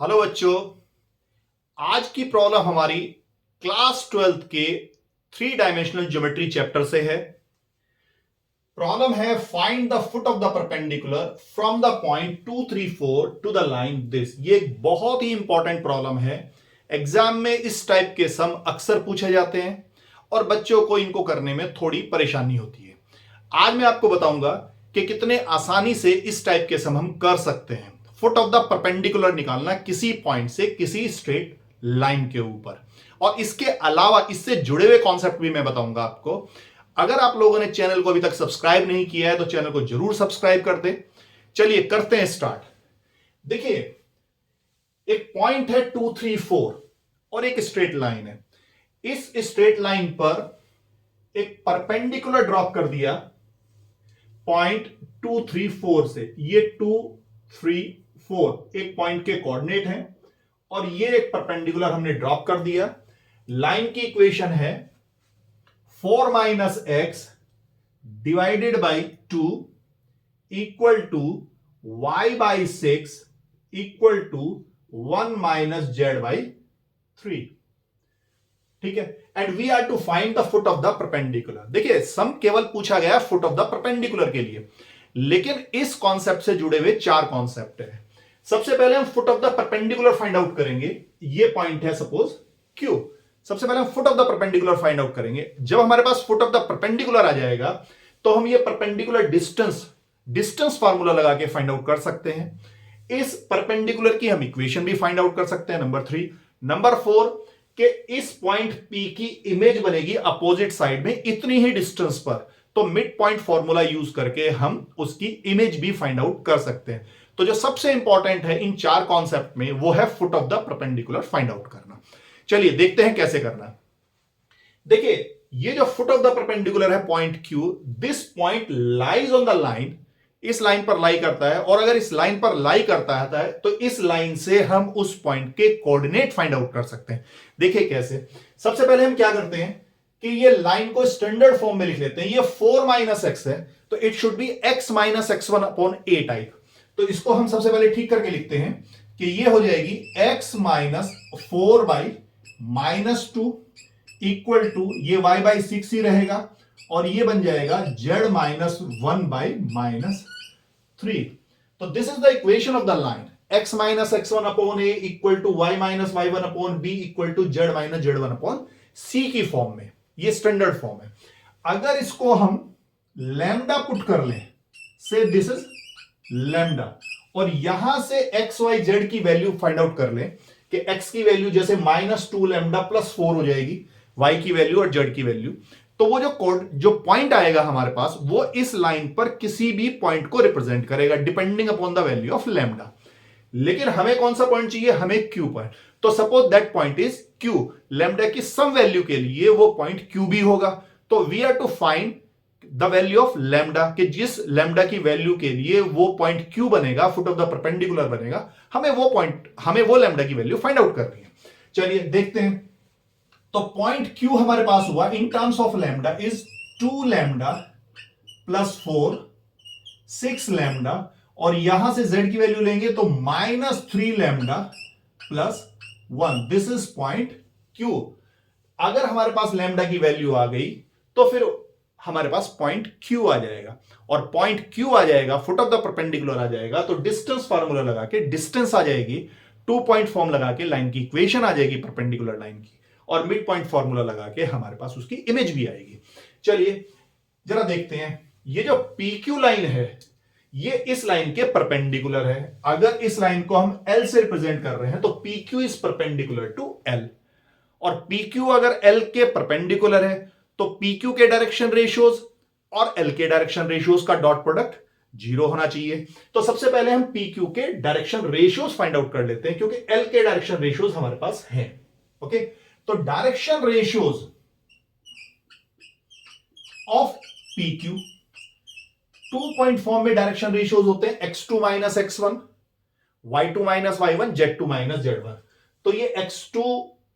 Hello बच्चों। आज की प्रॉब्लम हमारी क्लास 12th के 3 डायमेंशनल ज्योमेट्री चैप्टर से है। प्रॉब्लम है find the foot of the perpendicular from the point 234 to the line this. ये एक बहुत ही इंपॉर्टेंट प्रॉब्लम है। एग्जाम में इस टाइप के सम अक्सर पूछे जाते हैं और बच्चों को इनको करने में थोड़ी परेशानी होती है। आज मैं आपको बताऊंगा कि कितने आसानी से इस टाइप के सम हम कर सकते हैं। फुट ऑफ द परपेंडिकुलर निकालना किसी पॉइंट से किसी स्ट्रेट लाइन के ऊपर, और इसके अलावा इससे जुड़े हुए कॉन्सेप्ट भी मैं बताऊंगा आपको। अगर आप लोगों ने चैनल को अभी तक सब्सक्राइब नहीं किया है तो चैनल को जरूर सब्सक्राइब कर दें। चलिए करते हैं स्टार्ट। देखिए, एक पॉइंट है 234 और एक स्ट्रेट लाइन है। इस स्ट्रेट लाइन पर एक परपेंडिकुलर ड्रॉप कर दिया पॉइंट 234 से। ये 234 एक पॉइंट के कोऑर्डिनेट हैं और ये एक परपेंडिकुलर हमने ड्रॉप कर दिया। लाइन की इक्वेशन है 4 minus x divided by 2 equal to y by 6 equal to 1 minus z by 3। ठीक है, and we are to find the foot of the perpendicular. देखिए, सम केवल पूछा गया फुट ऑफ द परपेंडिकुलर के लिए, लेकिन इस कॉन्सेप्ट से जुड़े हुए 4 कॉन्सेप्ट है। सबसे पहले हम foot of the perpendicular find out करेंगे। ये पॉइंट है सपोज क्यू। सबसे पहले हम foot of the perpendicular find out करेंगे। जब हमारे पास फुट ऑफ द परपेंडिकुलर आ जाएगा तो हम ये परपेंडिकुलर डिस्टेंस फार्मूला लगा के फाइंड आउट कर सकते हैं। इस परपेंडिकुलर की हम इक्वेशन भी फाइंड आउट कर सकते हैं, नंबर 3। नंबर 4 कि इस पॉइंट P की इमेज बनेगी अपोजिट साइड में इतनी ही डिस्टेंस पर, तो मिड पॉइंट फॉर्मूला यूज करके हम उसकी इमेज भी फाइंड आउट कर सकते हैं। तो जो सबसे इंपॉर्टेंट है इन 4 कॉन्सेप्ट में वो है foot of the perpendicular find out करना। चलिए देखते हैं कैसे करना। देखिए, ये जो फुट ऑफ द परपेंडिकुलर है point Q, this point lies on the line. इस लाइन पर लाई करता है, और अगर इस लाइन पर लाई करता है तो इस लाइन से हम उस पॉइंट के कोऑर्डिनेट फाइंड आउट कर सकते हैं। देखिए कैसे। सबसे पहले हम क्या करते हैं कि ये लाइन को स्टैंडर्ड फॉर्म में लिख लेते हैं। ये 4 माइनस एक्स है तो it should be x minus x1 upon a type. तो इसको हम सबसे पहले ठीक करके लिखते हैं कि ये हो जाएगी x minus 4 by minus 2 equal to ये y बाई 6 ही रहेगा, और ये बन जाएगा z माइनस 1 बाई माइनस 3। तो this is the equation of the line x minus x1 upon a equal to y minus y1 upon b equal to z minus z1 upon c की form में। ये standard form है। अगर इसको हम lambda put कर लें, से दिस इज लैम्डा, और यहां से x y z की वैल्यू फाइंड आउट कर लें कि x की वैल्यू जैसे -2 लैम्डा प्लस 4 हो जाएगी, y की वैल्यू और z की वैल्यू। तो वो जो पॉइंट आएगा हमारे पास वो इस लाइन पर किसी भी पॉइंट को रिप्रेजेंट करेगा depending upon the value of lambda. लेकिन हमें कौन सा पॉइंट चाहिए? हमें क्यू पॉइंट। तो suppose that point is Q. Lambda की सम वैल्यू के लिए वो पॉइंट क्यू भी होगा। तो we are to find the value of lambda, कि जिस लैम्डा की वैल्यू के लिए वो पॉइंट क्यू बनेगा, फुट ऑफ द परपेंडिकुलर बनेगा, हमें वो लैम्डा की वैल्यू फाइंड आउट करनी है। चलिए देखते हैं। तो पॉइंट क्यू हमारे पास हुआ in terms of lambda is 2 lambda plus 4 6 lambda, और यहां से z की वैल्यू लेंगे तो -3 lambda plus 1। This is point Q. अगर हमारे पास लैम्डा की वैल्यू आ गई तो फिर हमारे पास पॉइंट क्यू आ जाएगा, और पॉइंट क्यू आ जाएगा, फुट ऑफ द परपेंडिकुलर आ जाएगा, तो डिस्टेंस फार्मूला लगा के डिस्टेंस आ जाएगी, 2 पॉइंट फॉर्म लगा के लाइन की इक्वेशन आ जाएगी परपेंडिकुलर लाइन की, और मिड पॉइंट फॉर्मूला लगा के हमारे पास उसकी इमेज भी आएगी। चलिए जरा देखते हैं। ये जो PQ लाइन है ये इस लाइन के परपेंडिकुलर है। अगर इस लाइन को हम L से रिप्रेजेंट कर रहे हैं तो PQ is perpendicular to L, और PQ अगर L के परपेंडिकुलर है तो PQ के डायरेक्शन रेशियोज और L के डायरेक्शन रेशियोज का डॉट प्रोडक्ट 0 होना चाहिए। तो सबसे पहले हम PQ के डायरेक्शन रेशियोज फाइंड आउट कर लेते हैं, क्योंकि L के डायरेक्शन रेशियोज हमारे पास हैं। ओके, तो direction ratios of PQ 2 point form में डायरेक्शन रेशियोज होते हैं x2 minus x1, y2 minus y1, z2 minus z1। तो ये x2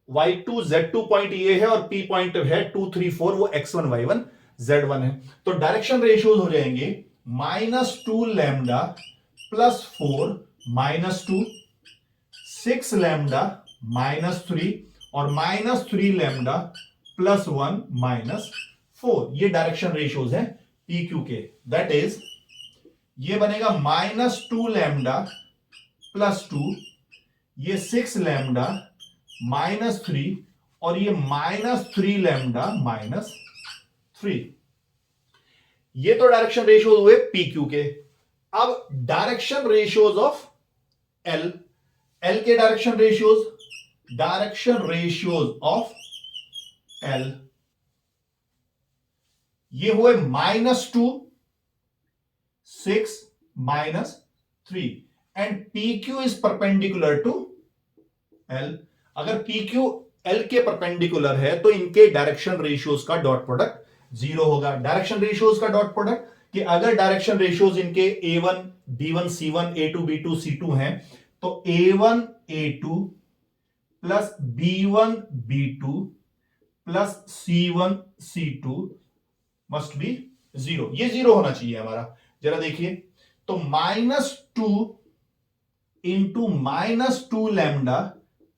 y2 z2 पॉइंट ये है, और p पॉइंट है 2 3 4, वो x1 y1 z1 है। तो डायरेक्शन रेशियोज हो जाएंगे -2 लैम्डा प्लस 4 -2 6 लैम्डा -3 और -3 लैम्डा +1 -4। ये डायरेक्शन रेशियोज हैं पी क्यू के। दैट इज ये बनेगा -2 लैम्डा +2, ये 6 लैम्डा -3 और ये -3 लैम्डा -3। ये तो डायरेक्शन रेशियोज हुए पी क्यू के। अब direction ratios of L, L के डायरेक्शन रेशियोज ऑफ एल, ये हुए -2 6 -3 and P Q is perpendicular to L. अगर पी क्यू एल के परपेंडिकुलर है तो इनके डायरेक्शन रेशियोज का डॉट प्रोडक्ट 0 होगा। डायरेक्शन रेशियोज का डॉट प्रोडक्ट कि अगर डायरेक्शन रेशियोज इनके A1 B1 C1 A2 B2 C2 हैं तो A1 A2 plus B1 B2 plus C1 C2 must be 0। ये 0 होना चाहिए हमारा। जरा देखिए तो -2 into -2 lambda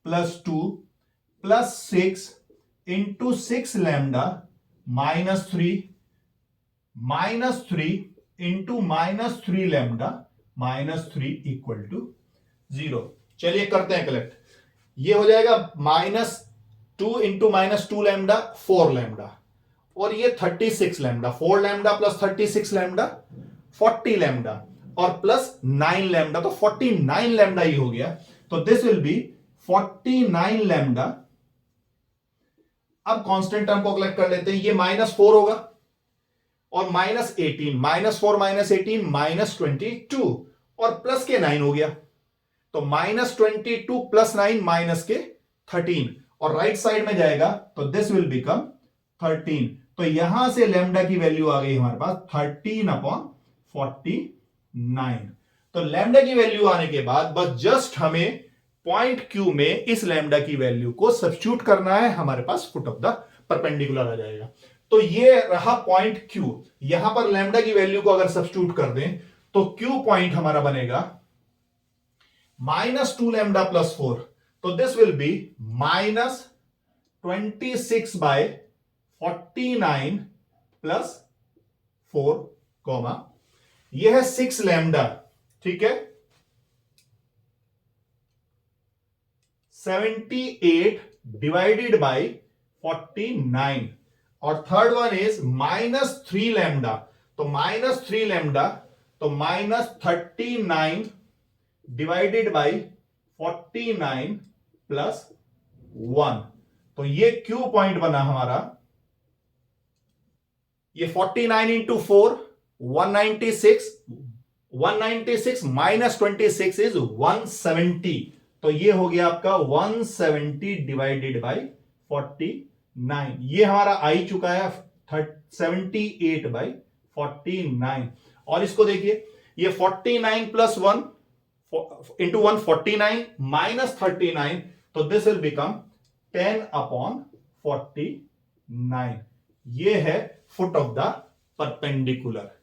+2 plus 6 into 6 lambda -3 -3 into -3 lambda -3 equal to 0। चलिए करते हैं कलेक्ट। ये हो जाएगा -2 इंटू -2 लैम्डा 4 लैम्डा और ये 36 lambda, 4 lambda plus 36 lambda 40 lambda और प्लस 9 लैम्डा, तो 49 लैम्डा ही हो गया। तो दिस विल बी 49 लैम्डा। अब कांस्टेंट टर्म को कलेक्ट कर लेते हैं। ये -4 होगा और -18, -4 -18 -22 और प्लस के 9 हो गया। तो -22 प्लस 9 माइनस के 13 और राइट साइड में जाएगा तो दिस विल बिकम 13। तो यहां से लैम्डा की वैल्यू आ गई हमारे पास 13/49। तो लैम्डा की वैल्यू आने के बाद बस जस्ट हमें पॉइंट क्यू में इस लैम्डा की वैल्यू को सब्स्टिट्यूट करना है, हमारे पास फुट ऑफ द परपेंडिकुलर आ जाएगा। तो ये रहा पॉइंट क्यू। यहां पर लैम्डा की वैल्यू को अगर सब्स्टिट्यूट कर दें तो क्यू पॉइंट हमारा बनेगा -2 लैम्डा प्लस 4। तो दिस विल बी -26/49 प्लस 4, यह है 6 लैम्डा, ठीक है। 78 डिवाइडेड बाय 49 और थर्ड वन इज -3 लैम्डा। तो -3 लैम्डा तो -39 डिवाइडेड बाय 49 प्लस 1। तो ये क्यू पॉइंट बना हमारा। ये 49 इंटू 4 196, 196 माइनस 26 इज 170। तो ये हो गया आपका 170 डिवाइडेड बाय 49। ये हमारा आई चुका है 78/49। और इसको देखिए ये 49 प्लस 1 इंटू 1 49 माइनस 39। तो दिस विल बिकम 10/49। ये है फुट ऑफ द परपेंडिकुलर।